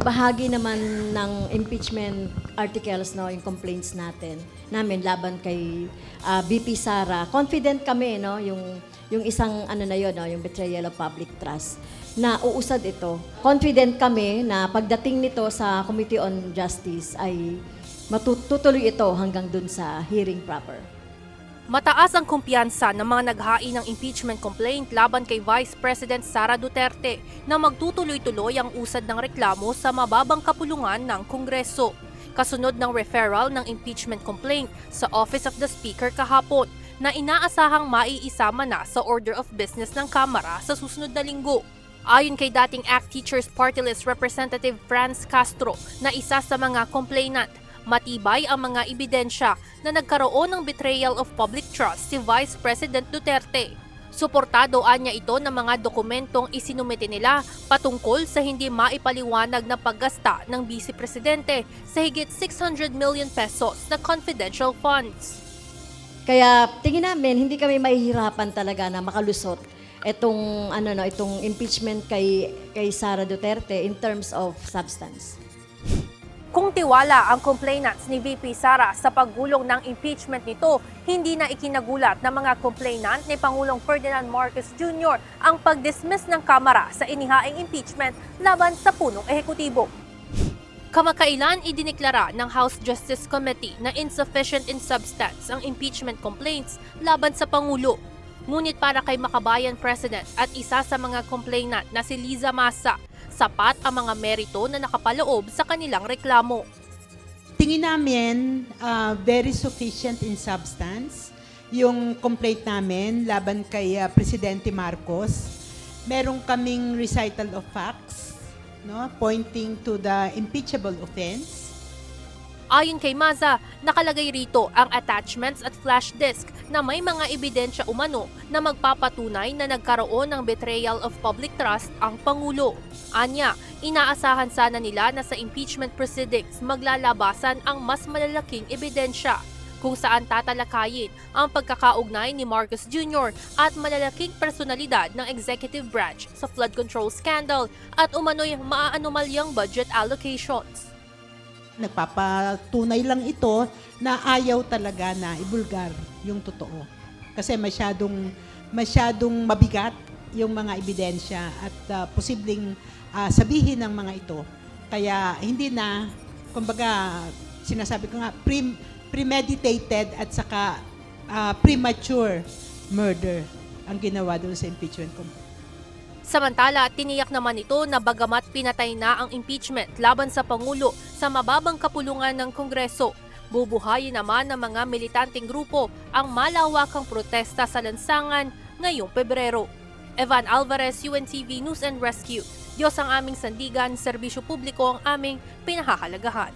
bahagi naman ng impeachment articles, no, yung complaints namin laban kay BP Sara. Confident kami, no, yung isang ano na yun, no, yung betrayal of public trust, na uusad ito. Confident kami na pagdating nito sa Committee on Justice ay matutuloy ito hanggang dun sa hearing proper. Mataas ang kumpiyansa ng mga naghain ng impeachment complaint laban kay Vice President Sara Duterte na magtutuloy-tuloy ang usad ng reklamo sa mababang kapulungan ng Kongreso. Kasunod ng referral ng impeachment complaint sa Office of the Speaker kahapon na inaasahang maiisama na sa order of business ng Kamara sa susunod na linggo. Ayon kay dating ACT Teachers Party List Representative Franz Castro na isa sa mga complainant, matibay ang mga ebidensya na nagkaroon ng betrayal of public trust si Vice President Duterte. Suportado anya ito ng mga dokumentong isinumite nila patungkol sa hindi maipaliwanag na paggasta ng Vice Presidente sa higit 600 million pesos na confidential funds. Kaya tingin namin hindi kami mahihirapan talaga na makalusot itong impeachment kay Sara Duterte in terms of substance. Kung tiwala ang complainants ni VP Sara sa paggulong ng impeachment nito, hindi na ikinagulat ng mga complainant ni Pangulong Ferdinand Marcos Jr. ang pag-dismiss ng Kamara sa inihaing impeachment laban sa punong ehekutibo. Kamakailan idineklara ng House Justice Committee na insufficient in substance ang impeachment complaints laban sa Pangulo. Ngunit para kay Makabayan President at isa sa mga complainant na si Liza Massa, sapat ang mga merito na nakapaloob sa kanilang reklamo. Tingin namin very sufficient in substance yung complaint namin laban kay Presidente Marcos. Meron kaming recital of facts, no, pointing to the impeachable offense. Ayon kay Maza, nakalagay rito ang attachments at flash disk na may mga ebidensya umano na magpapatunay na nagkaroon ng betrayal of public trust ang Pangulo. Anya, inaasahan sana nila na sa impeachment proceedings maglalabasan ang mas malalaking ebidensya kung saan tatalakayin ang pagkakaugnay ni Marcos Jr. at malalaking personalidad ng executive branch sa flood control scandal at umano'y maaanomalyang budget allocations. Nagpapatunay lang ito na ayaw talaga na ibulgar yung totoo. Kasi masyadong mabigat yung mga ebidensya at posibleng sabihin ng mga ito. Kaya hindi na, kumbaga, sinasabi ko nga, premeditated at saka premature murder ang ginawa doon sa impeachment complaint. Samantala, tiniyak naman ito na bagamat pinatay na ang impeachment laban sa Pangulo sa mababang kapulungan ng Kongreso, bubuhayin naman ng mga militanteng grupo ang malawakang protesta sa lansangan ngayong Pebrero. Evan Alvarez, UNTV News and Rescue. Diyos ang aming sandigan, serbisyo publiko ang aming pinahahalagahan.